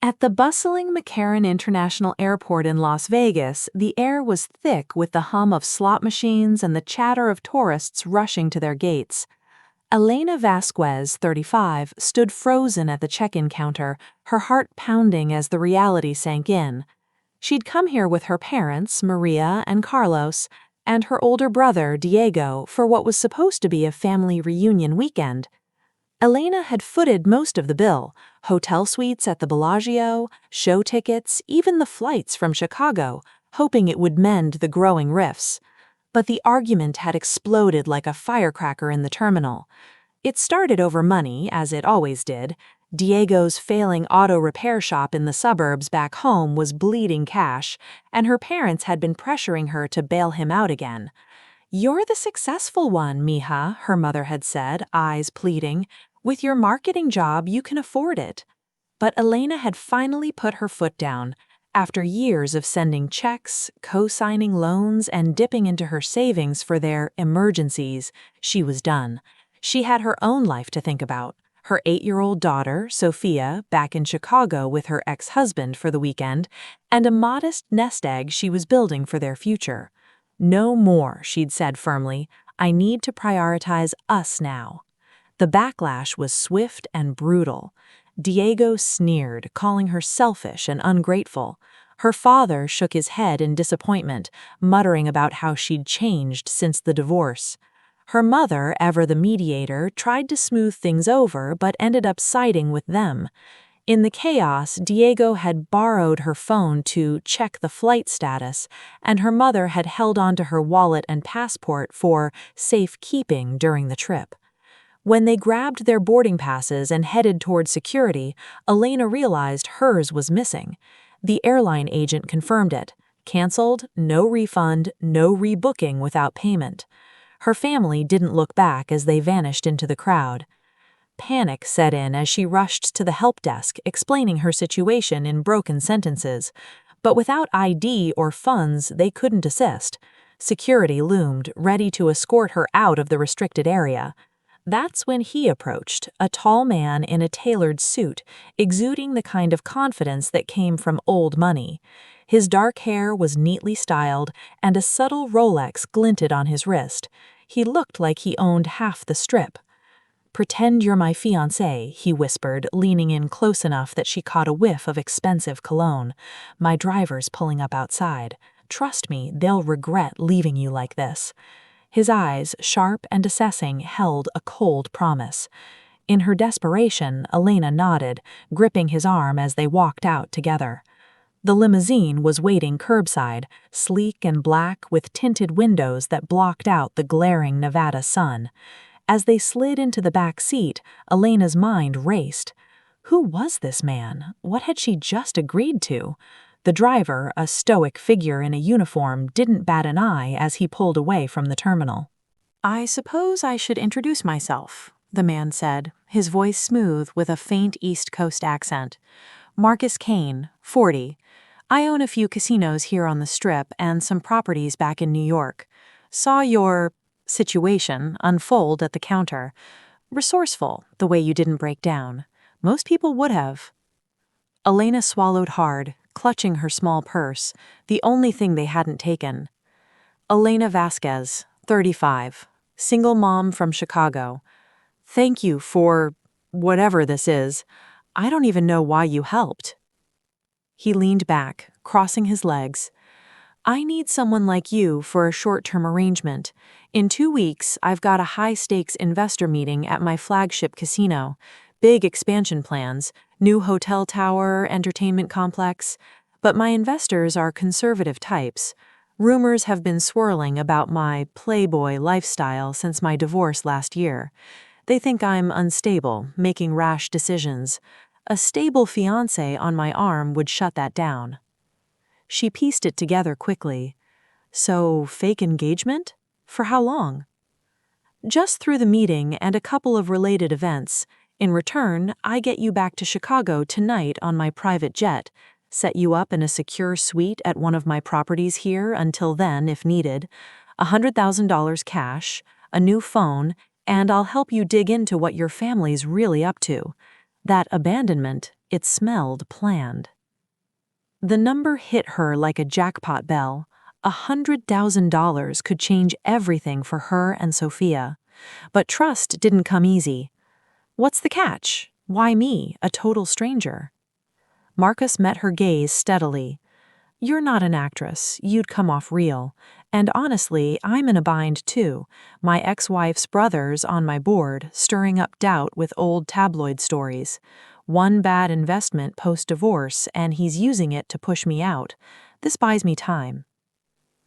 At the bustling McCarran International Airport in Las Vegas, the air was thick with the hum of slot machines and the chatter of tourists rushing to their gates. Elena Vasquez, 35, stood frozen at the check-in counter, her heart pounding as the reality sank in. She'd come here with her parents, Maria and Carlos, and her older brother, Diego, for what was supposed to be a family reunion weekend. Elena had footed most of the bill: hotel suites at the Bellagio, show tickets, even the flights from Chicago, hoping it would mend the growing rifts. But the argument had exploded like a firecracker in the terminal. It started over money, as it always did. Diego's failing auto repair shop in the suburbs back home was bleeding cash, and her parents had been pressuring her to bail him out again. "You're the successful one, mija," her mother had said, eyes pleading. "With your marketing job, you can afford it." But Elena had finally put her foot down. After years of sending checks, co-signing loans, and dipping into her savings for their emergencies, she was done. She had her own life to think about. Her 8-year-old daughter, Sophia, back in Chicago with her ex-husband for the weekend, and a modest nest egg she was building for their future. "No more," she'd said firmly. "I need to prioritize us now." The backlash was swift and brutal. Diego sneered, calling her selfish and ungrateful. Her father shook his head in disappointment, muttering about how she'd changed since the divorce. Her mother, ever the mediator, tried to smooth things over but ended up siding with them. In the chaos, Diego had borrowed her phone to check the flight status, and her mother had held onto her wallet and passport for safekeeping during the trip. When they grabbed their boarding passes and headed toward security, Elena realized hers was missing. The airline agent confirmed it. Canceled, no refund, no rebooking without payment. Her family didn't look back as they vanished into the crowd. Panic set in as she rushed to the help desk, explaining her situation in broken sentences. But without ID or funds, they couldn't assist. Security loomed, ready to escort her out of the restricted area. That's when he approached, a tall man in a tailored suit, exuding the kind of confidence that came from old money. His dark hair was neatly styled, and a subtle Rolex glinted on his wrist. He looked like he owned half the strip. "Pretend you're my fiancé," he whispered, leaning in close enough that she caught a whiff of expensive cologne. "My driver's pulling up outside. Trust me, they'll regret leaving you like this." His eyes, sharp and assessing, held a cold promise. In her desperation, Elena nodded, gripping his arm as they walked out together. The limousine was waiting curbside, sleek and black with tinted windows that blocked out the glaring Nevada sun. As they slid into the back seat, Elena's mind raced. Who was this man? What had she just agreed to? The driver, a stoic figure in a uniform, didn't bat an eye as he pulled away from the terminal. "I suppose I should introduce myself," the man said, his voice smooth with a faint East Coast accent. "Marcus Kane, 40. I own a few casinos here on the Strip and some properties back in New York. Saw your situation unfold at the counter. Resourceful, the way you didn't break down. Most people would have." Elena swallowed hard, clutching her small purse, the only thing they hadn't taken. Elena Vasquez, 35, single mom from Chicago. "Thank you for whatever this is. I don't even know why you helped." He leaned back, crossing his legs. "I need someone like you for a short-term arrangement. In 2 weeks, I've got a high-stakes investor meeting at my flagship casino. Big expansion plans, new hotel tower, entertainment complex. But my investors are conservative types. Rumors have been swirling about my playboy lifestyle since my divorce last year. They think I'm unstable, making rash decisions. A stable fiancé on my arm would shut that down." She pieced it together quickly. "So, fake engagement? For how long?" "Just through the meeting and a couple of related events. In return, I get you back to Chicago tonight on my private jet, set you up in a secure suite at one of my properties here until then if needed, $100,000 cash, a new phone, and I'll help you dig into what your family's really up to. That abandonment, It smelled planned. The number hit her like a jackpot bell. $100,000 could change everything for her and Sophia. But trust didn't come easy. What's the catch? Why me, a total stranger? Marcus met her gaze steadily. You're not an actress, you'd come off real. And honestly, I'm in a bind too. My ex-wife's brother's on my board, stirring up doubt with old tabloid stories. One bad investment post-divorce, and he's using it to push me out. This buys me time.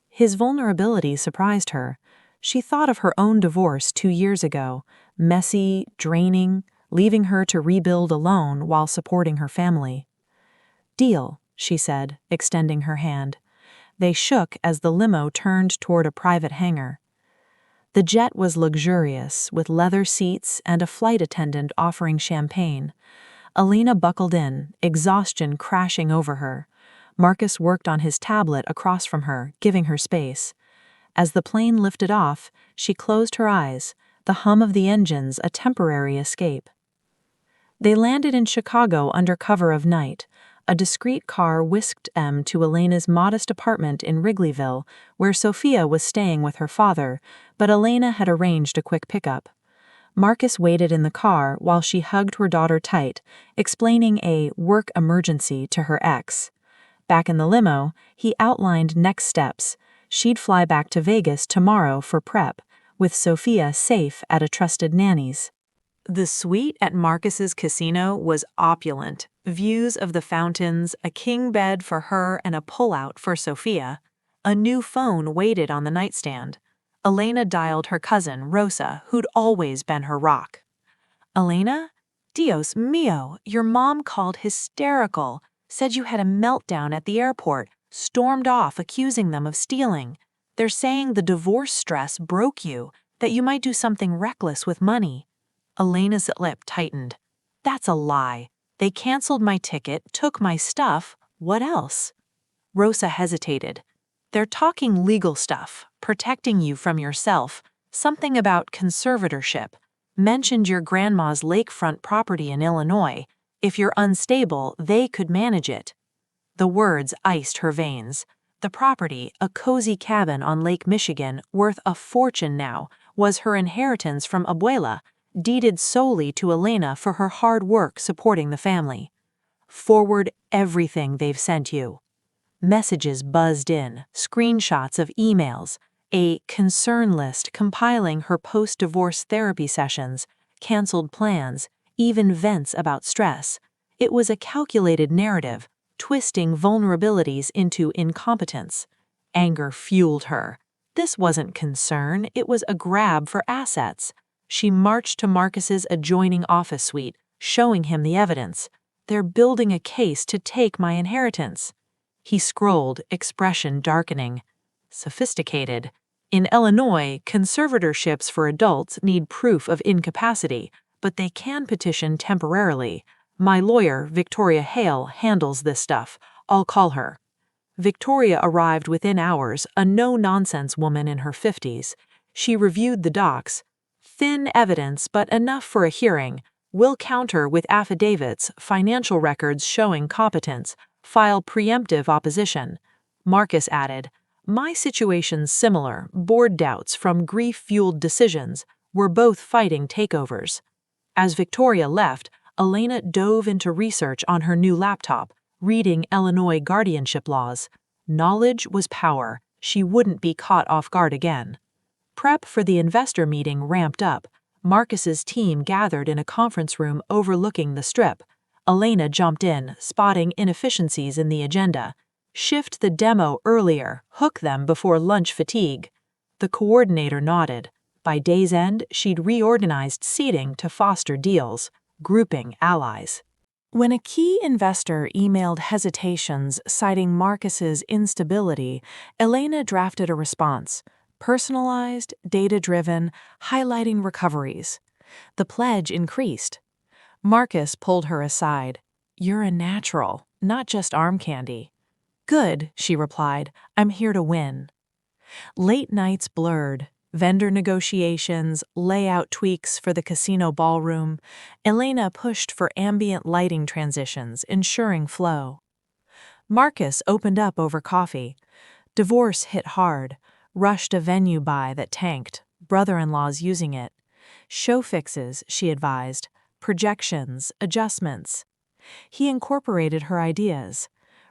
His vulnerability surprised her. She thought of her own divorce 2 years ago, messy, draining, leaving her to rebuild alone while supporting her family. Deal, she said, extending her hand. They shook as the limo turned toward a private hangar. The jet was luxurious, with leather seats and a flight attendant offering champagne. Elena buckled in, exhaustion crashing over her. Marcus worked on his tablet across from her, giving her space. As the plane lifted off, she closed her eyes, the hum of the engines a temporary escape. They landed in Chicago under cover of night. A discreet car whisked them to Elena's modest apartment in Wrigleyville, where Sophia was staying with her father, but Elena had arranged a quick pickup. Marcus waited in the car while she hugged her daughter tight, explaining a work emergency to her ex. Back in the limo, he outlined next steps. She'd fly back to Vegas tomorrow for prep, with Sophia safe at a trusted nanny's. The suite at Marcus's casino was opulent. Views of the fountains, a king bed for her and a pullout for Sophia. A new phone waited on the nightstand. Elena dialed her cousin, Rosa, who'd always been her rock. Elena? Dios mio, your mom called hysterical, said you had a meltdown at the airport, stormed off accusing them of stealing. They're saying the divorce stress broke you, that you might do something reckless with money. Elena's lip tightened. That's a lie. They canceled my ticket, took my stuff. What else? Rosa hesitated. They're talking legal stuff, protecting you from yourself, something about conservatorship. Mentioned your grandma's lakefront property in Illinois. If you're unstable, they could manage it. The words iced her veins. The property, a cozy cabin on Lake Michigan, worth a fortune now, was her inheritance from Abuela, deeded solely to Elena for her hard work supporting the family. Forward everything they've sent you. Messages buzzed in, screenshots of emails, a concern list compiling her post-divorce therapy sessions, canceled plans, even vents about stress. It was a calculated narrative, twisting vulnerabilities into incompetence. Anger fueled her. This wasn't concern, it was a grab for assets. She marched to Marcus's adjoining office suite, showing him the evidence. They're building a case to take my inheritance. He scrolled, expression darkening. Sophisticated. In Illinois, conservatorships for adults need proof of incapacity, but they can petition temporarily. My lawyer, Victoria Hale, handles this stuff. I'll call her. Victoria arrived within hours, a no-nonsense woman in her 50s. She reviewed the docs. Thin evidence, but enough for a hearing. We'll counter with affidavits, financial records showing competence. File preemptive opposition. Marcus added, my situation's similar, board doubts from grief-fueled decisions. We're both fighting takeovers. As Victoria left, Elena dove into research on her new laptop, reading Illinois guardianship laws. Knowledge was power. She wouldn't be caught off guard again. Prep for the investor meeting ramped up. Marcus's team gathered in a conference room overlooking the strip. Elena jumped in, spotting inefficiencies in the agenda. Shift the demo earlier, hook them before lunch fatigue. The coordinator nodded. By day's end, she'd reorganized seating to foster deals, grouping allies. When a key investor emailed hesitations citing Marcus's instability, Elena drafted a response. Personalized, data-driven, highlighting recoveries. The pledge increased. Marcus pulled her aside. You're a natural, not just arm candy. Good, she replied. I'm here to win. Late nights blurred. Vendor negotiations, layout tweaks for the casino ballroom. Elena pushed for ambient lighting transitions, ensuring flow. Marcus opened up over coffee. Divorce hit hard. Rushed a venue buy that tanked. Brother-in-law's using it. Show fixes, she advised. Projections, adjustments. He incorporated her ideas.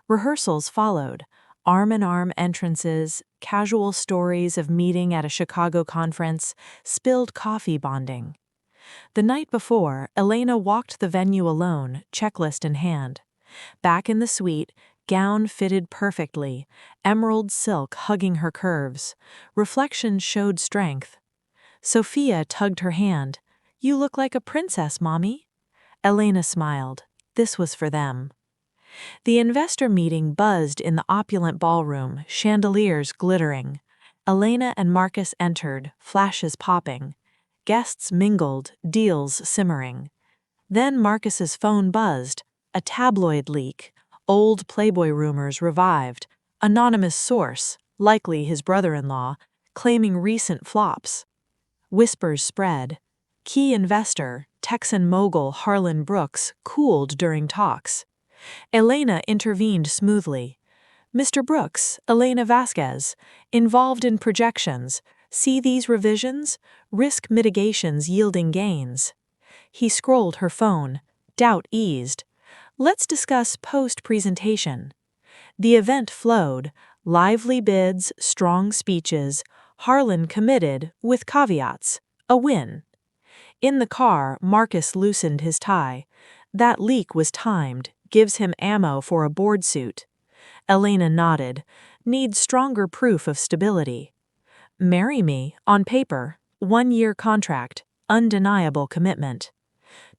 Rehearsals followed. Arm-in-arm entrances, casual stories of meeting at a Chicago conference, spilled coffee bonding. The night before, Elena walked the venue alone, checklist in hand. Back in the suite, gown fitted perfectly, emerald silk hugging her curves. Reflection showed strength. Sophia tugged her hand. "You look like a princess, Mommy." Elena smiled. This was for them. The investor meeting buzzed in the opulent ballroom, chandeliers glittering. Elena and Marcus entered, flashes popping. Guests mingled, deals simmering. Then Marcus's phone buzzed. A tabloid leak. Old Playboy rumors revived. Anonymous source, likely his brother-in-law, claiming recent flops. Whispers spread. Key investor, Texan mogul Harlan Brooks, cooled during talks. Elena intervened smoothly. "Mr. Brooks, Elena Vasquez, involved in projections. See these revisions? Risk mitigations yielding gains." He scrolled her phone. Doubt eased. "Let's discuss post-presentation." The event flowed. Lively bids, strong speeches. Harlan committed, with caveats. A win. In the car, Marcus loosened his tie. That leak was timed, gives him ammo for a board suit. Elena nodded. Needs stronger proof of stability. "Marry me, on paper. 1-year contract. Undeniable commitment."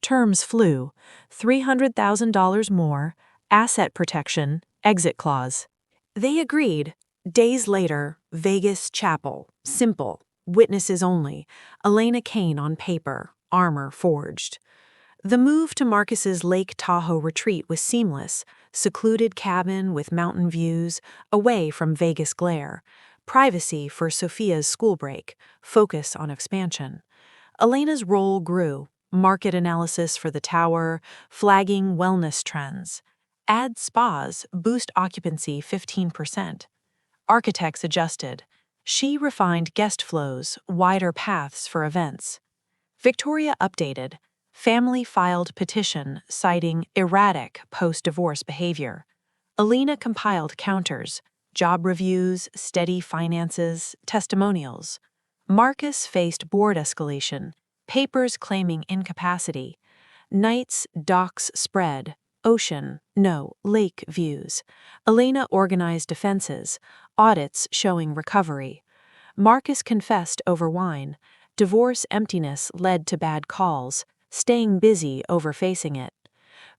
Terms flew. $300,000 more, asset protection, exit clause. They agreed. Days later, Vegas chapel. Simple. Witnesses only. Elena Kane on paper. Armor forged. The move to Marcus's Lake Tahoe retreat was seamless. Secluded cabin with mountain views, away from Vegas glare. Privacy for Sophia's school break. Focus on expansion. Elena's role grew. Market analysis for the tower, flagging wellness trends. Add spas, boost occupancy 15%. Architects adjusted. She refined guest flows, wider paths for events. Victoria updated. Family filed petition citing erratic post-divorce behavior. Elena compiled counters, job reviews, steady finances, testimonials. Marcus faced board escalation, papers claiming incapacity. Nights, docks spread, lake views. Elena organized defenses, audits showing recovery. Marcus confessed over wine. Divorce emptiness led to bad calls, staying busy over facing it.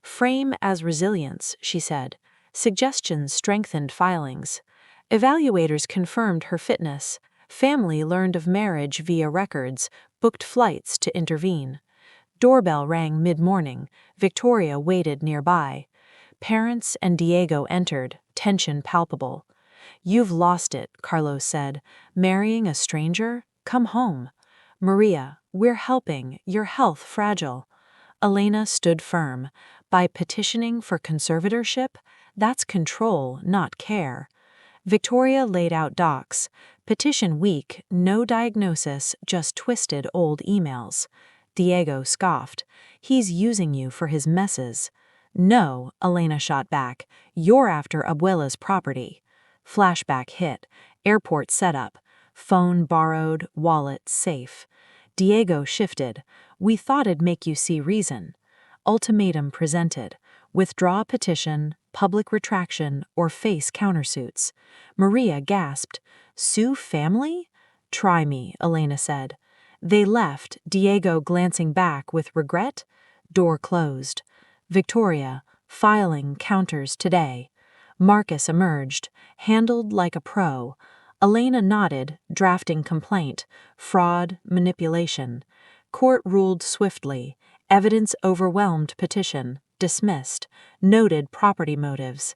Frame as resilience, she said. Suggestions strengthened filings. Evaluators confirmed her fitness. Family learned of marriage via records, booked flights to intervene. Doorbell rang mid-morning. Victoria waited nearby. Parents and Diego entered, tension palpable. "You've lost it," Carlos said. "Marrying a stranger? Come home." "Maria, we're helping, your health fragile." Elena stood firm. By petitioning for conservatorship, that's control, not care. Victoria laid out docs. Petition weak, no diagnosis, just twisted old emails. Diego scoffed. "He's using you for his messes." "No," Elena shot back. "You're after Abuela's property." Flashback hit. Airport setup. Phone borrowed, wallet safe. Diego shifted. "We thought it'd make you see reason." Ultimatum presented. Withdraw petition, public retraction, or face countersuits. Maria gasped. "Sue family?" "Try me," Elena said. They left, Diego glancing back with regret. Door closed. Victoria, filing counters today. Marcus emerged, handled like a pro. Elena nodded, drafting complaint. Fraud, manipulation. Court ruled swiftly. Evidence overwhelmed petition. Dismissed. Noted property motives.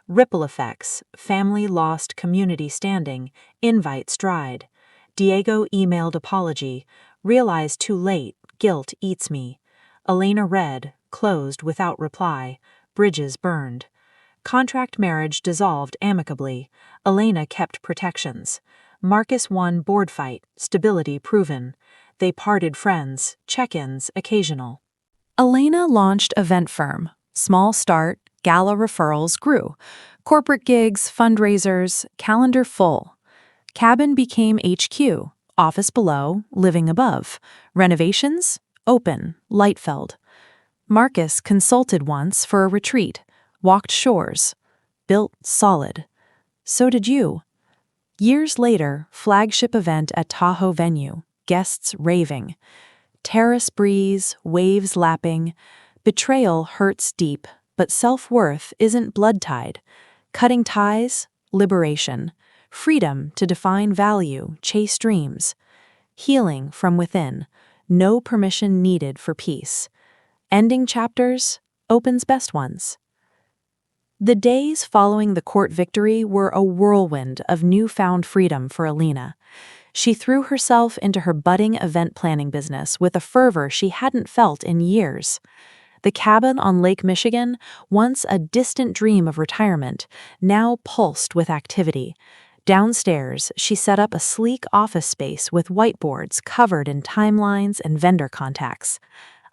Ripple effects. Family lost community standing. Invite stride. Diego emailed apology, realized too late, guilt eats me. Elena read, closed without reply, bridges burned. Contract marriage dissolved amicably. Elena kept protections. Marcus won board fight, stability proven. They parted friends, check-ins occasional. Elena launched event firm. Small start, gala referrals grew. Corporate gigs, fundraisers, calendar full. Cabin became HQ, office below, living above. Renovations? Open, light-filled. Marcus consulted once for a retreat, walked shores, built solid. So did you. Years later, flagship event at Tahoe venue, guests raving. Terrace breeze, waves lapping. Betrayal hurts deep, but self-worth isn't blood-tied. Cutting ties, liberation. Freedom to define value, chase dreams. Healing from within, no permission needed for peace. Ending chapters, opens best ones. The days following the court victory were a whirlwind of newfound freedom for Elena. She threw herself into her budding event planning business with a fervor she hadn't felt in years. The cabin on Lake Michigan, once a distant dream of retirement, now pulsed with activity. Downstairs, she set up a sleek office space with whiteboards covered in timelines and vendor contacts.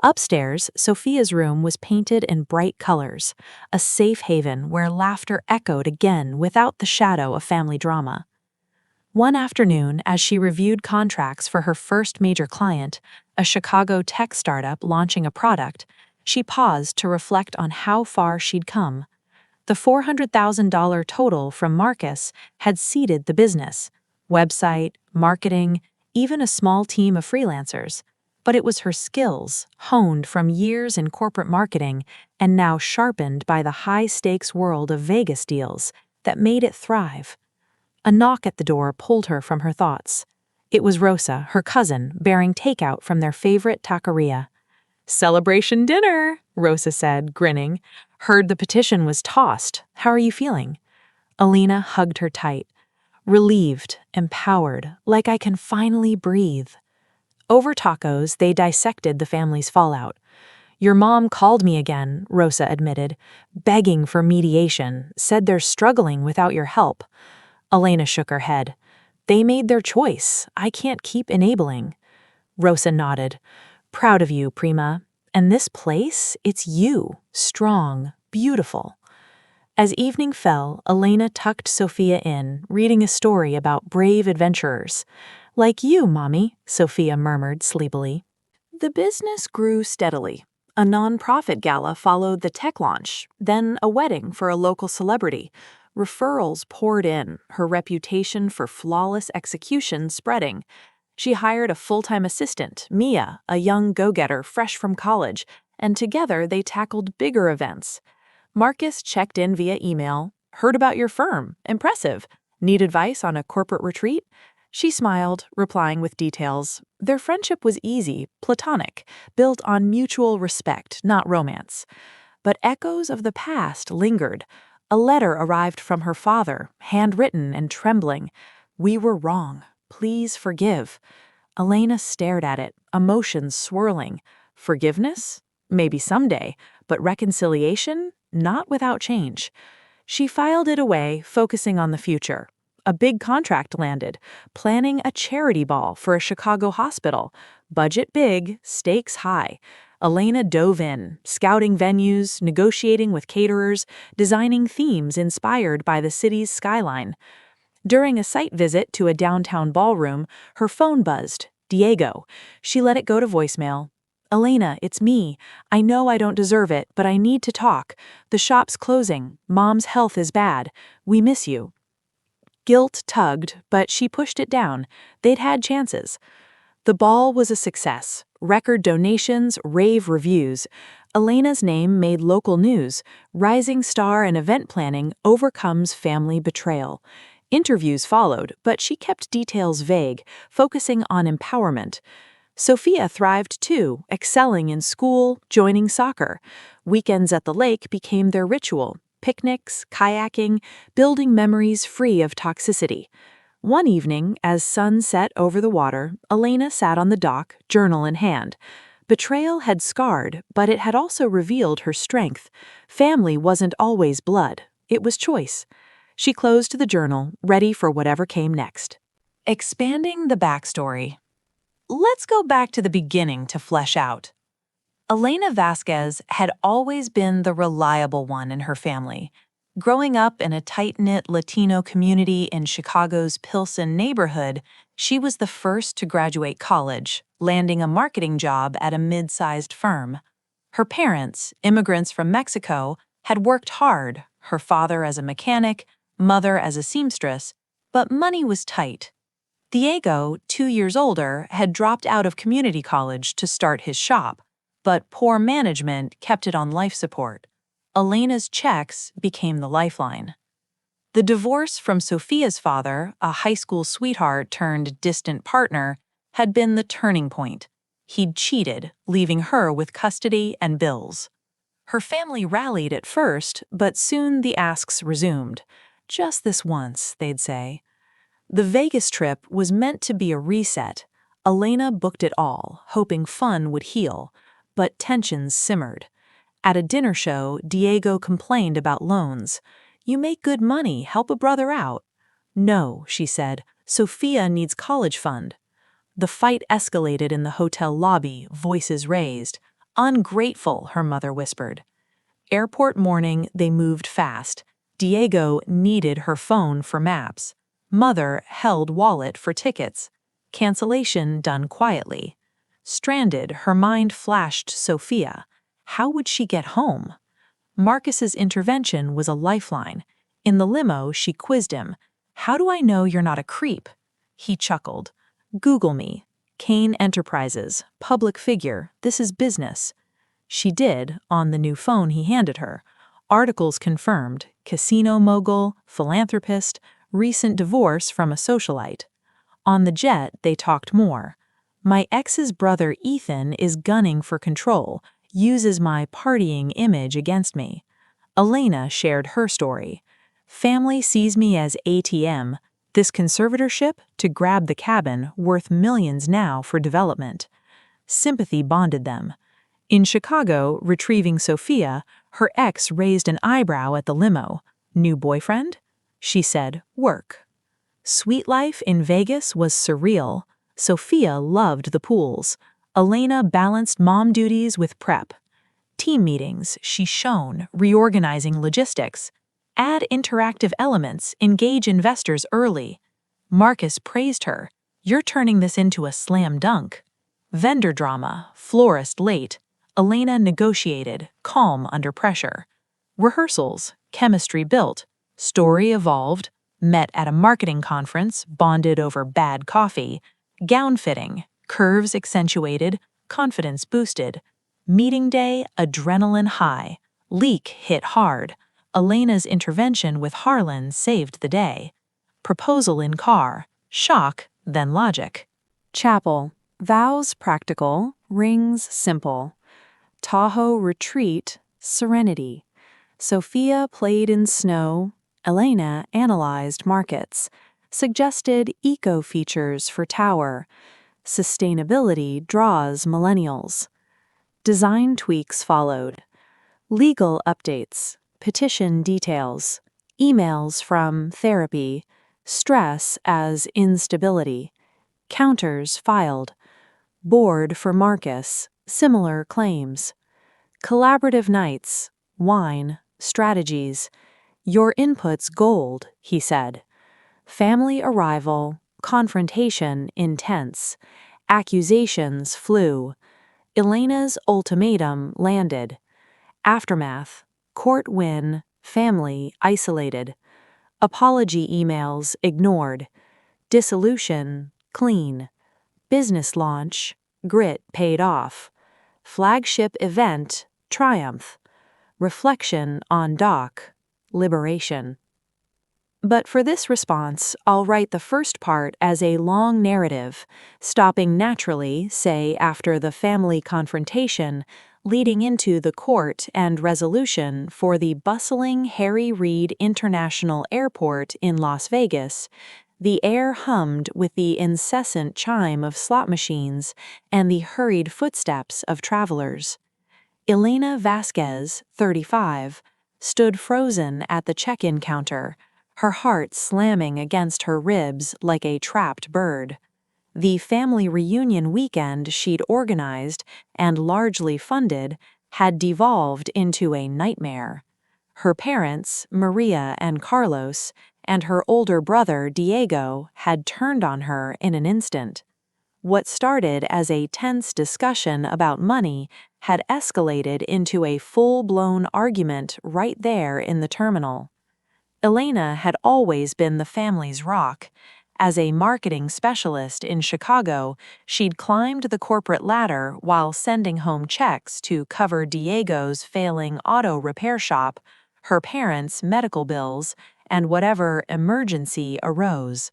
Upstairs, Sophia's room was painted in bright colors, a safe haven where laughter echoed again without the shadow of family drama. One afternoon, as she reviewed contracts for her first major client, a Chicago tech startup launching a product, she paused to reflect on how far she'd come. The $400,000 total from Marcus had seeded the business, website, marketing, even a small team of freelancers. But it was her skills, honed from years in corporate marketing and now sharpened by the high-stakes world of Vegas deals, that made it thrive. A knock at the door pulled her from her thoughts. It was Rosa, her cousin, bearing takeout from their favorite taqueria. "Celebration dinner," Rosa said, grinning. "Heard the petition was tossed. How are you feeling?" Elena hugged her tight. Relieved, empowered, like I can finally breathe. Over tacos, they dissected the family's fallout. "Your mom called me again," Rosa admitted, begging for mediation, said they're struggling without your help. Elena shook her head. "They made their choice. I can't keep enabling." Rosa nodded. "Proud of you, Prima. And this place, it's you, strong, beautiful." As evening fell, Elena tucked Sophia in, reading a story about brave adventurers. "Like you, Mommy," Sophia murmured sleepily. The business grew steadily. A non-profit gala followed the tech launch, then a wedding for a local celebrity. Referrals poured in, her reputation for flawless execution spreading. She hired a full-time assistant, Mia, a young go-getter fresh from college, and together they tackled bigger events. Marcus checked in via email. "Heard about your firm. Impressive. Need advice on a corporate retreat?" She smiled, replying with details. Their friendship was easy, platonic, built on mutual respect, not romance. But echoes of the past lingered. A letter arrived from her father, handwritten and trembling. "We were wrong. Please forgive." Elena stared at it, emotions swirling. Forgiveness? Maybe someday, but reconciliation? Not without change. She filed it away, focusing on the future. A big contract landed, planning a charity ball for a Chicago hospital. Budget big, stakes high. Elena dove in, scouting venues, negotiating with caterers, designing themes inspired by the city's skyline. During a site visit to a downtown ballroom, her phone buzzed. Diego. She let it go to voicemail. "Elena, it's me. I know I don't deserve it, but I need to talk. The shop's closing. Mom's health is bad. We miss you." Guilt tugged, but she pushed it down. They'd had chances. The ball was a success. Record donations, rave reviews. Elena's name made local news. Rising star in event planning overcomes family betrayal. Interviews followed, but she kept details vague, focusing on empowerment. Sophia thrived too, excelling in school, joining soccer. Weekends at the lake became their ritual. Picnics, kayaking, building memories free of toxicity. One evening, as sun set over the water, Elena sat on the dock, journal in hand. Betrayal had scarred, but it had also revealed her strength. Family wasn't always blood, it was choice. She closed the journal, ready for whatever came next. Expanding the backstory. Let's go back to the beginning to flesh out. Elena Vasquez had always been the reliable one in her family. Growing up in a tight-knit Latino community in Chicago's Pilsen neighborhood, she was the first to graduate college, landing a marketing job at a mid-sized firm. Her parents, immigrants from Mexico, had worked hard, her father as a mechanic, mother as a seamstress, but money was tight. Diego, 2 years older, had dropped out of community college to start his shop, but poor management kept it on life support. Elena's checks became the lifeline. The divorce from Sophia's father, a high school sweetheart turned distant partner, had been the turning point. He'd cheated, leaving her with custody and bills. Her family rallied at first, but soon the asks resumed. Just this once, they'd say. The Vegas trip was meant to be a reset. Elena booked it all, hoping fun would heal, but tensions simmered. At a dinner show, Diego complained about loans. "You make good money, help a brother out." "No," she said, "Sophia needs college fund." The fight escalated in the hotel lobby, voices raised. "Ungrateful," her mother whispered. Airport morning, they moved fast. Diego needed her phone for maps. Mother held wallet for tickets. Cancellation done quietly. Stranded, her mind flashed Sophia. How would she get home? Marcus's intervention was a lifeline. In the limo, she quizzed him. "How do I know you're not a creep?" He chuckled. "Google me. Kane Enterprises. Public figure. This is business." She did, on the new phone he handed her. Articles confirmed. Casino mogul, philanthropist, recent divorce from a socialite. On the jet, they talked more. "My ex's brother Ethan is gunning for control, uses my partying image against me." Elena shared her story. "Family sees me as ATM. This conservatorship to grab the cabin, worth millions now for development." Sympathy bonded them. In Chicago, retrieving Sophia, her ex raised an eyebrow at the limo. "New boyfriend?" She said, "Work." Sweet life in Vegas was surreal. Sophia loved the pools. Elena balanced mom duties with prep. Team meetings, she shone, reorganizing logistics. Add interactive elements, engage investors early. Marcus praised her. "You're turning this into a slam dunk." Vendor drama, florist late. Elena negotiated, calm under pressure. Rehearsals, chemistry built. Story evolved. Met at a marketing conference, bonded over bad coffee. Gown fitting, curves accentuated, confidence boosted. Meeting day, adrenaline high. Leak hit hard. Elena's intervention with Harlan saved the day. Proposal in car, shock, then logic. Chapel, vows practical, rings simple. Tahoe retreat, serenity. Sophia played in snow. Elena analyzed markets, suggested eco-features for tower. Sustainability draws millennials. Design tweaks followed. Legal updates, petition details, emails from therapy, stress as instability, counters filed, board for Marcus, similar claims, collaborative nights, wine, strategies. "Your input's gold," he said. Family arrival, confrontation intense, accusations flew. Elena's ultimatum landed. Aftermath, court win, family isolated. Apology emails ignored. Dissolution, clean. Business launch, grit paid off. Flagship event, triumph. Reflection on dock, liberation. But for this response, I'll write the first part as a long narrative, stopping naturally, say after the family confrontation, leading into the court and resolution for the bustling Harry Reid International Airport in Las Vegas. The air hummed with the incessant chime of slot machines and the hurried footsteps of travelers. Elena Vasquez, 35, stood frozen at the check-in counter, her heart slamming against her ribs like a trapped bird. The family reunion weekend she'd organized and largely funded had devolved into a nightmare. Her parents, Maria and Carlos, and her older brother, Diego, had turned on her in an instant. What started as a tense discussion about money had escalated into a full-blown argument right there in the terminal. Elena had always been the family's rock. As a marketing specialist in Chicago, she'd climbed the corporate ladder while sending home checks to cover Diego's failing auto repair shop, her parents' medical bills, and whatever emergency arose.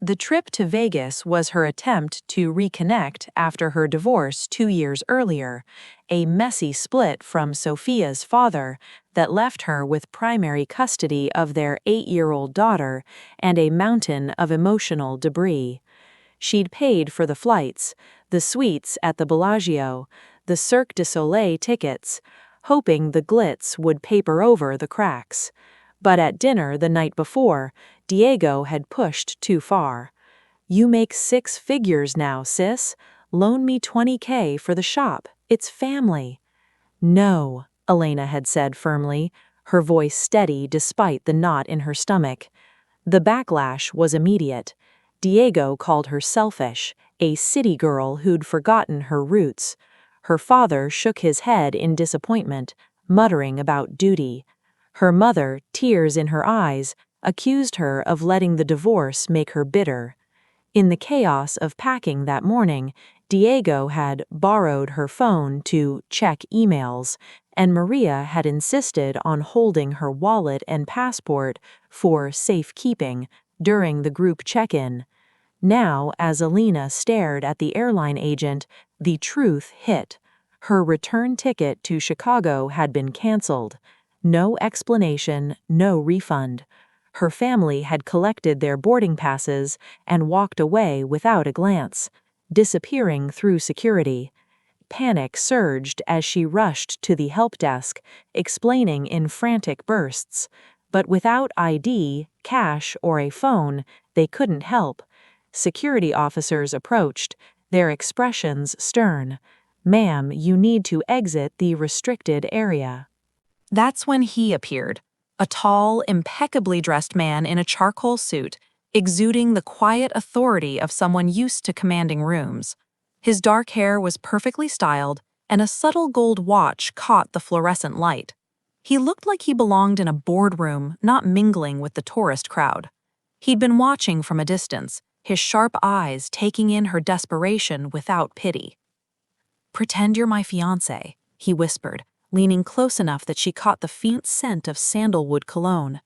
The trip to Vegas was her attempt to reconnect after her divorce 2 years earlier, a messy split from Sophia's father that left her with primary custody of their 8-year-old daughter and a mountain of emotional debris. She'd paid for the flights, the suites at the Bellagio, the Cirque du Soleil tickets, hoping the glitz would paper over the cracks. But at dinner the night before, Diego had pushed too far. "You make 6 figures now, sis. Loan me $20K for the shop. It's family." "No," Elena had said firmly, her voice steady despite the knot in her stomach. The backlash was immediate. Diego called her selfish, a city girl who'd forgotten her roots. Her father shook his head in disappointment, muttering about duty. Her mother, tears in her eyes, accused her of letting the divorce make her bitter. In the chaos of packing that morning, Diego had borrowed her phone to check emails, and Maria had insisted on holding her wallet and passport for safekeeping during the group check-in. Now, as Elena stared at the airline agent, the truth hit. Her return ticket to Chicago had been canceled. No explanation, no refund. Her family had collected their boarding passes and walked away without a glance, disappearing through security. Panic surged as she rushed to the help desk, explaining in frantic bursts. But without ID, cash, or a phone, they couldn't help. Security officers approached, their expressions stern. "Ma'am, you need to exit the restricted area." That's when he appeared, a tall, impeccably dressed man in a charcoal suit, exuding the quiet authority of someone used to commanding rooms. His dark hair was perfectly styled, and a subtle gold watch caught the fluorescent light. He looked like he belonged in a boardroom, not mingling with the tourist crowd. He'd been watching from a distance, his sharp eyes taking in her desperation without pity. "Pretend you're my fiancé," he whispered, leaning close enough that she caught the faint scent of sandalwood cologne.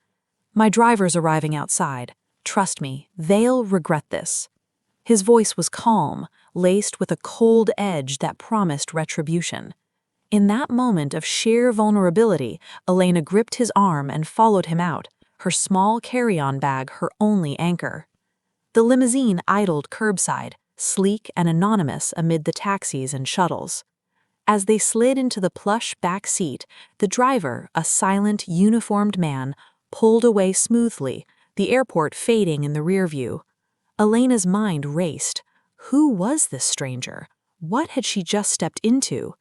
"My driver's arriving outside. Trust me, they'll regret this." His voice was calm, laced with a cold edge that promised retribution. In that moment of sheer vulnerability, Elena gripped his arm and followed him out, her small carry-on bag her only anchor. The limousine idled curbside, sleek and anonymous amid the taxis and shuttles. As they slid into the plush back seat, the driver, a silent, uniformed man, pulled away smoothly, the airport fading in the rear view. Elena's mind raced. Who was this stranger? What had she just stepped into?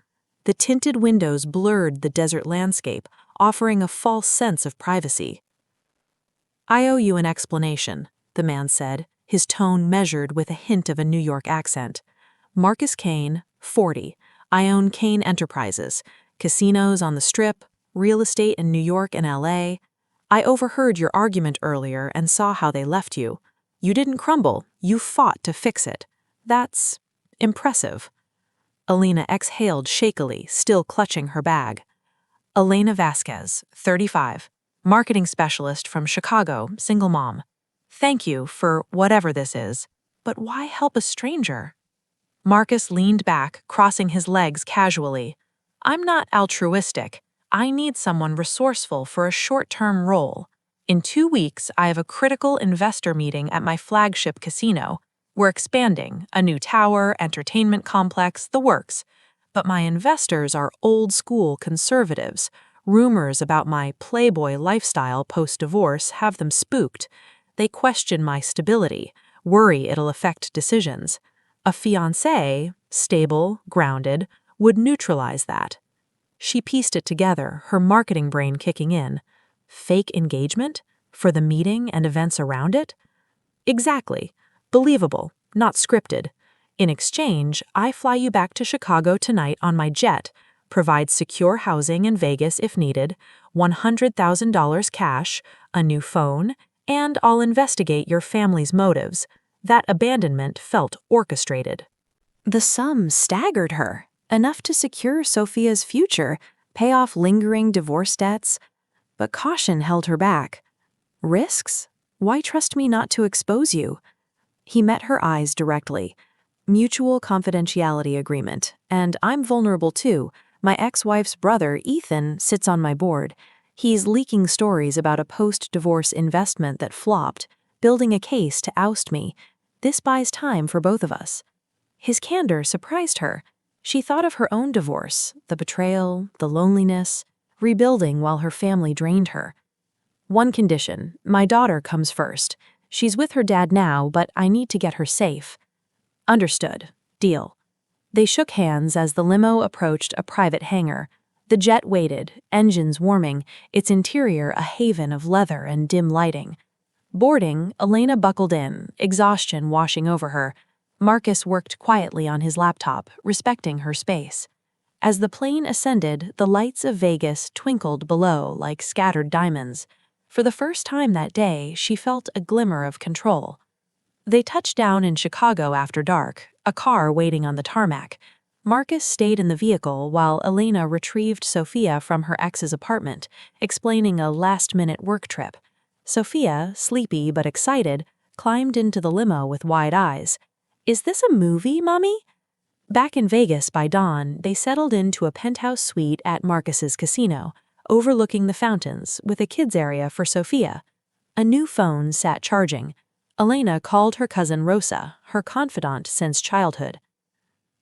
The tinted windows blurred the desert landscape, offering a false sense of privacy. "I owe you an explanation," the man said, his tone measured with a hint of a New York accent. "Marcus Kane, 40. I own Kane Enterprises, casinos on the Strip, real estate in New York and LA. I overheard your argument earlier and saw how they left you. You didn't crumble, you fought to fix it. That's impressive." Elena exhaled shakily, still clutching her bag. "Elena Vasquez, 35, marketing specialist from Chicago, single mom. Thank you for whatever this is, but why help a stranger?" Marcus leaned back, crossing his legs casually. "I'm not altruistic. I need someone resourceful for a short-term role. In 2 weeks, I have a critical investor meeting at my flagship casino. We're expanding, a new tower, entertainment complex, the works. But my investors are old-school conservatives. Rumors about my playboy lifestyle post-divorce have them spooked. They question my stability, worry it'll affect decisions. A fiancé, stable, grounded, would neutralize that. She pieced it together, her marketing brain kicking in. Fake engagement? For the meeting and events around it? Exactly. Believable, not scripted. In exchange, I fly you back to Chicago tonight on my jet, provide secure housing in Vegas if needed, $100,000 cash, a new phone, and I'll investigate your family's motives. That abandonment felt orchestrated. The sum staggered her, enough to secure Sophia's future, pay off lingering divorce debts. But caution held her back. Risks? Why trust me not to expose you? He met her eyes directly. Mutual confidentiality agreement, and I'm vulnerable too. My ex-wife's brother, Ethan, sits on my board. He's leaking stories about a post-divorce investment that flopped, building a case to oust me. This buys time for both of us. His candor surprised her. She thought of her own divorce, the betrayal, the loneliness, rebuilding while her family drained her. One condition, my daughter comes first. She's with her dad now, but I need to get her safe. Understood. Deal. They shook hands as the limo approached a private hangar. The jet waited, engines warming, its interior a haven of leather and dim lighting. Boarding, Elena buckled in, exhaustion washing over her. Marcus worked quietly on his laptop, respecting her space. As the plane ascended, the lights of Vegas twinkled below like scattered diamonds. For the first time that day, she felt a glimmer of control. They touched down in Chicago after dark, a car waiting on the tarmac. Marcus stayed in the vehicle while Elena retrieved Sophia from her ex's apartment, explaining a last-minute work trip. Sophia, sleepy but excited, climbed into the limo with wide eyes. "Is this a movie, Mommy?" Back in Vegas by dawn, they settled into a penthouse suite at Marcus's casino, overlooking the fountains, with a kids' area for Sophia. A new phone sat charging. Elena called her cousin Rosa, her confidant since childhood.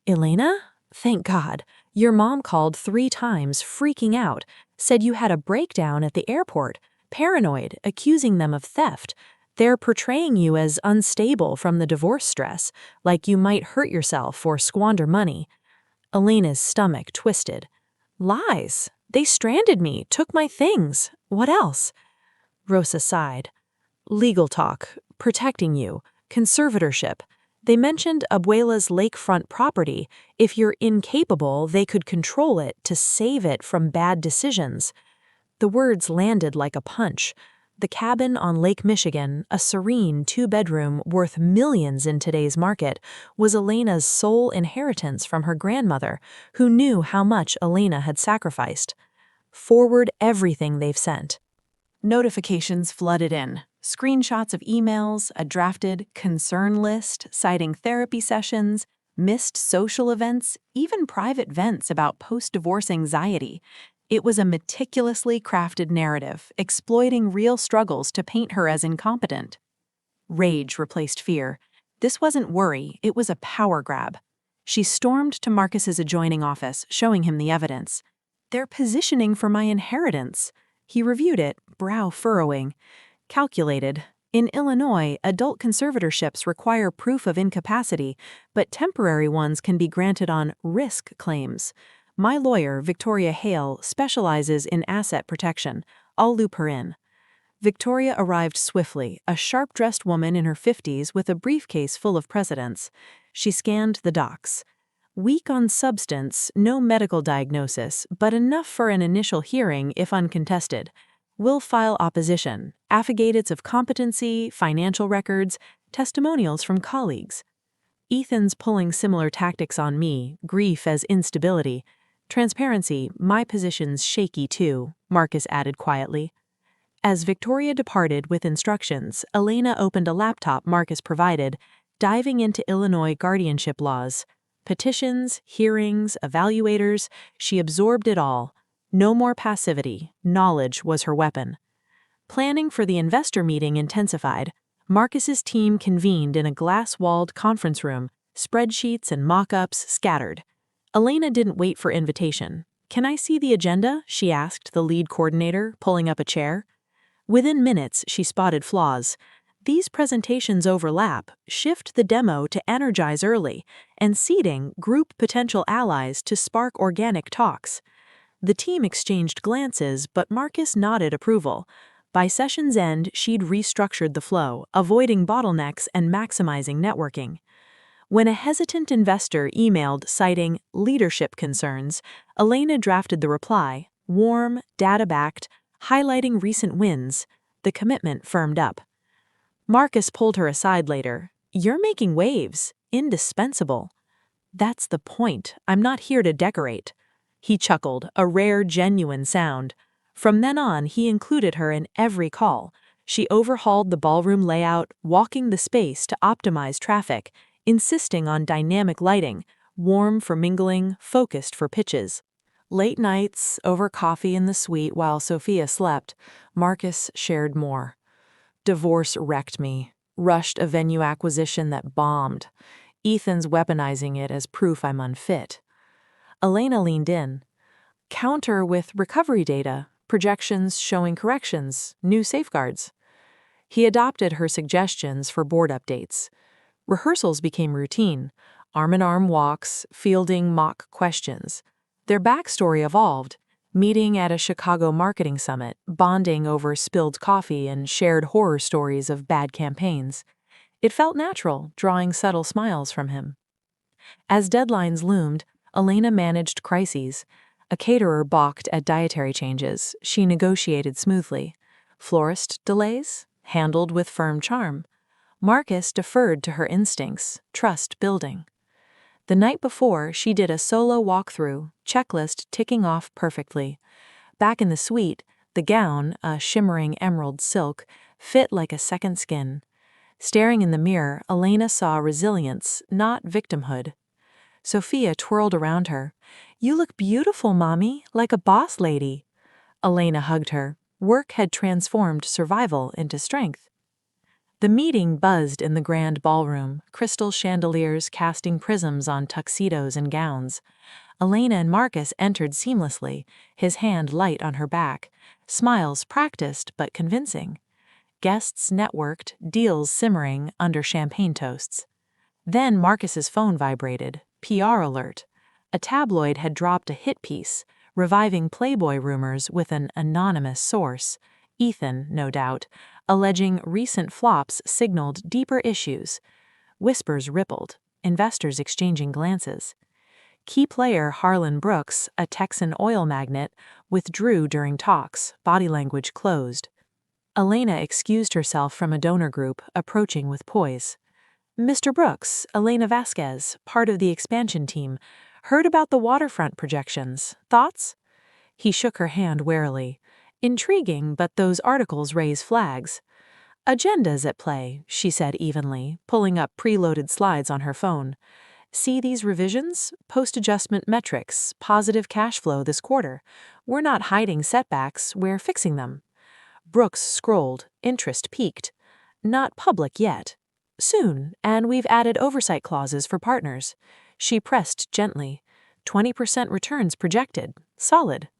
"Elena? Thank God. Your mom called 3 times, freaking out, said you had a breakdown at the airport, paranoid, accusing them of theft. They're portraying you as unstable from the divorce stress, like you might hurt yourself or squander money." Elena's stomach twisted. "Lies. They stranded me, took my things. What else?" Rosa sighed. "Legal talk, protecting you, conservatorship. They mentioned Abuela's lakefront property. If you're incapable, they could control it to save it from bad decisions." The words landed like a punch. The cabin on Lake Michigan, a serene 2-bedroom worth millions in today's market, was Elena's sole inheritance from her grandmother, who knew how much Elena had sacrificed. Forward everything they've sent. Notifications flooded in. Screenshots of emails, a drafted concern list citing therapy sessions, missed social events, even private vents about post-divorce anxiety. It was a meticulously crafted narrative, exploiting real struggles to paint her as incompetent. Rage replaced fear. This wasn't worry, it was a power grab. She stormed to Marcus's adjoining office, showing him the evidence. "They're positioning for my inheritance." He reviewed it, brow furrowing. Calculated. In Illinois, adult conservatorships require proof of incapacity, but temporary ones can be granted on risk claims. My lawyer, Victoria Hale, specializes in asset protection. I'll loop her in. Victoria arrived swiftly, a sharp-dressed woman in her 50s with a briefcase full of precedents. She scanned the docs. Weak on substance, no medical diagnosis, but enough for an initial hearing if uncontested. We'll file opposition, affidavits of competency, financial records, testimonials from colleagues. Ethan's pulling similar tactics on me, grief as instability. Transparency, my position's shaky too, Marcus added quietly. As Victoria departed with instructions, Elena opened a laptop Marcus provided, diving into Illinois guardianship laws. Petitions, hearings, evaluators, she absorbed it all. No more passivity, knowledge was her weapon. Planning for the investor meeting intensified. Marcus's team convened in a glass-walled conference room, spreadsheets and mock-ups scattered. Elena didn't wait for invitation. "Can I see the agenda?" she asked the lead coordinator, pulling up a chair. Within minutes, she spotted flaws. These presentations overlap, shift the demo to energize early, and seeding group potential allies to spark organic talks. The team exchanged glances, but Marcus nodded approval. By session's end, she'd restructured the flow, avoiding bottlenecks and maximizing networking. When a hesitant investor emailed citing leadership concerns, Elena drafted the reply, warm, data-backed, highlighting recent wins. The commitment firmed up. Marcus pulled her aside later. "You're making waves. Indispensable." "That's the point. I'm not here to decorate." He chuckled, a rare, genuine sound. From then on, he included her in every call. She overhauled the ballroom layout, walking the space to optimize traffic, insisting on dynamic lighting, warm for mingling, focused for pitches. Late nights, over coffee in the suite while Sophia slept, Marcus shared more. "Divorce wrecked me. Rushed a venue acquisition that bombed. Ethan's weaponizing it as proof I'm unfit." Elena leaned in. "Counter with recovery data, projections showing corrections, new safeguards." He adopted her suggestions for board updates. Rehearsals became routine, arm-in-arm walks, fielding mock questions. Their backstory evolved, meeting at a Chicago marketing summit, bonding over spilled coffee and shared horror stories of bad campaigns. It felt natural, drawing subtle smiles from him. As deadlines loomed, Elena managed crises. A caterer balked at dietary changes. She negotiated smoothly. Florist delays? Handled with firm charm. Marcus deferred to her instincts, trust building. The night before, she did a solo walkthrough, checklist ticking off perfectly. Back in the suite, the gown, a shimmering emerald silk, fit like a second skin. Staring in the mirror, Elena saw resilience, not victimhood. Sophia twirled around her. "You look beautiful, Mommy, like a boss lady." Elena hugged her. Work had transformed survival into strength. The meeting buzzed in the grand ballroom, crystal chandeliers casting prisms on tuxedos and gowns. Elena and Marcus entered seamlessly, his hand light on her back, smiles practiced but convincing. Guests networked, deals simmering under champagne toasts. Then Marcus's phone vibrated. PR alert. A tabloid had dropped a hit piece, reviving Playboy rumors with an anonymous source. Ethan, no doubt, alleging recent flops signaled deeper issues. Whispers rippled, investors exchanging glances. Key player Harlan Brooks, a Texan oil magnate, withdrew during talks, body language closed. Elena excused herself from a donor group, approaching with poise. "Mr. Brooks, Elena Vasquez, part of the expansion team, heard about the waterfront projections. Thoughts?" He shook her hand warily. "Intriguing, but those articles raise flags." "Agendas at play," she said evenly, pulling up preloaded slides on her phone. "See these revisions? Post-adjustment metrics, positive cash flow this quarter. We're not hiding setbacks, we're fixing them." Brooks scrolled, interest peaked. "Not public yet. Soon, and we've added oversight clauses for partners." She pressed gently. 20% returns projected. Solid.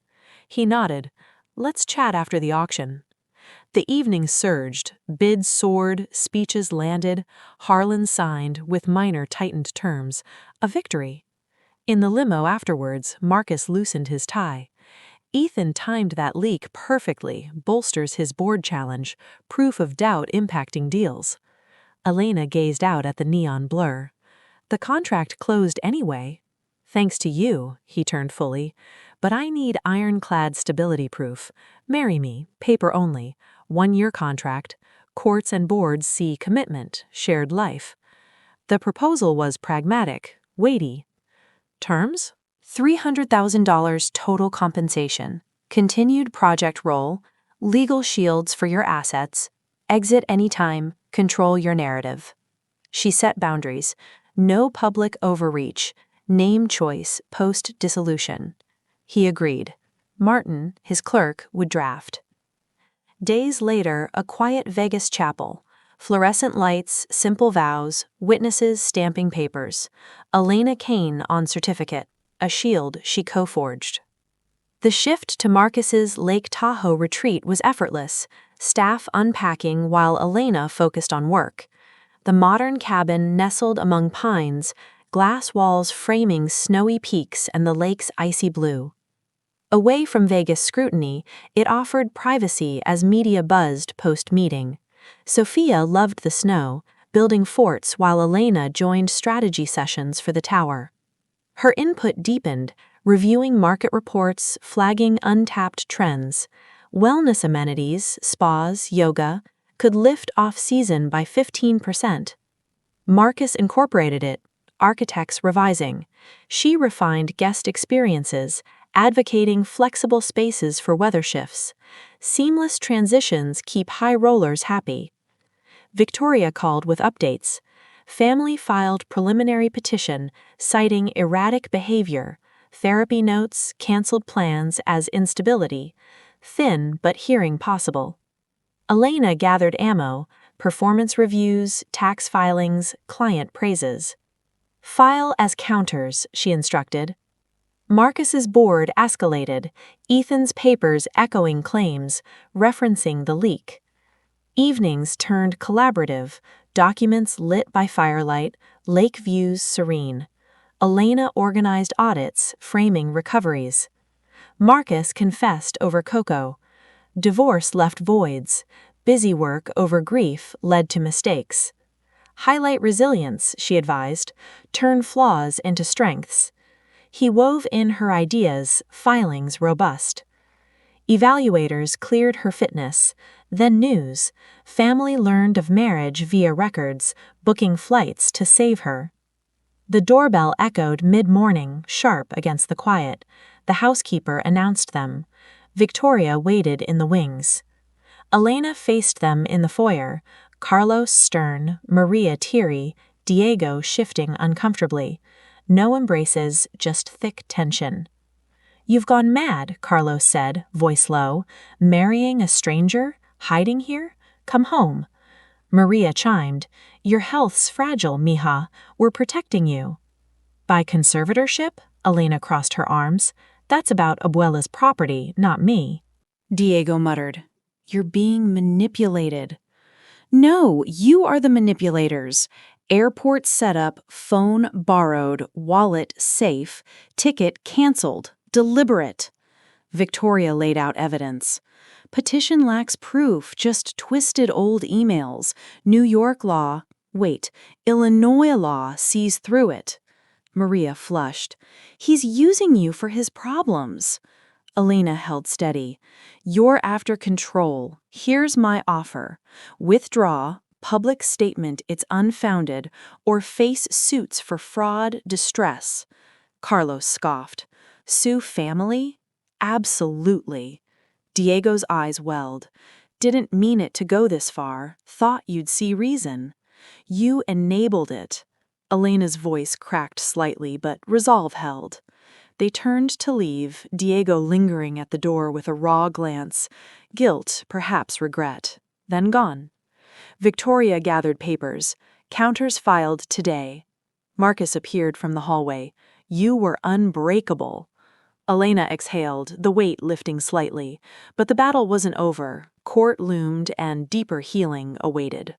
He nodded. "Let's chat after the auction." The evening surged, bids soared, speeches landed, Harlan signed, with minor tightened terms. A victory. In the limo afterwards, Marcus loosened his tie. Ethan timed that leak perfectly, bolsters his board challenge, proof of doubt impacting deals. Elena gazed out at the neon blur. "The contract closed anyway." "Thanks to you," he turned fully. "But I need ironclad stability proof. Marry me, paper only, 1-year contract. Courts and boards see commitment, shared life." The proposal was pragmatic, weighty. Terms? $300,000 total compensation, continued project role, legal shields for your assets, exit anytime, control your narrative. She set boundaries. No public overreach, name choice post-dissolution. He agreed. Martin, his clerk, would draft. Days later, a quiet Vegas chapel. Fluorescent lights, simple vows, witnesses stamping papers. Elena Kane on certificate, a shield she co-forged. The shift to Marcus's Lake Tahoe retreat was effortless, staff unpacking while Elena focused on work. The modern cabin nestled among pines, glass walls framing snowy peaks and the lake's icy blue. Away from Vegas scrutiny, it offered privacy as media buzzed post-meeting. Sophia loved the snow, building forts while Elena joined strategy sessions for the tower. Her input deepened, reviewing market reports, flagging untapped trends. Wellness amenities, spas, yoga, could lift off-season by 15%. Marcus incorporated it, architects revising. She refined guest experiences, advocating flexible spaces for weather shifts. Seamless transitions keep high rollers happy. Victoria called with updates. Family filed preliminary petition citing erratic behavior, therapy notes, canceled plans as instability, thin but hearing possible. Elena gathered ammo, performance reviews, tax filings, client praises. File as counters, she instructed. Marcus's board escalated, Ethan's papers echoing claims, referencing the leak. Evenings turned collaborative, documents lit by firelight, lake views serene. Elena organized audits, framing recoveries. Marcus confessed over Coco. Divorce left voids. Busy work over grief led to mistakes. Highlight resilience, she advised, turn flaws into strengths. He wove in her ideas, filings robust. Evaluators cleared her fitness. Then news. Family learned of marriage via records, booking flights to save her. The doorbell echoed mid-morning, sharp against the quiet. The housekeeper announced them. Victoria waited in the wings. Elena faced them in the foyer, Carlos stern, Maria teary, Diego shifting uncomfortably. No embraces, just thick tension. "You've gone mad," Carlos said, voice low. "Marrying a stranger? Hiding here? Come home." Maria chimed, "Your health's fragile, mija. We're protecting you." "By conservatorship?" Elena crossed her arms. "That's about Abuela's property, not me." Diego muttered, "You're being manipulated." "No, you are the manipulators. Airport setup, phone borrowed, wallet safe, ticket canceled, deliberate." Victoria laid out evidence. "Petition lacks proof, just twisted old emails. New York law, wait, Illinois law sees through it." Maria flushed. "He's using you for his problems." Elena held steady. "You're after control. Here's my offer. Withdraw, public statement it's unfounded, or face suits for fraud, distress." Carlos scoffed. "Sue family? Absolutely." Diego's eyes welled. "Didn't mean it to go this far. Thought you'd see reason." "You enabled it." Elena's voice cracked slightly, but resolve held. They turned to leave, Diego lingering at the door with a raw glance. Guilt, perhaps regret. Then gone. Victoria gathered papers. Counters filed today. Marcus appeared from the hallway. "You were unbreakable." Elena exhaled, the weight lifting slightly. But the battle wasn't over. Court loomed and deeper healing awaited.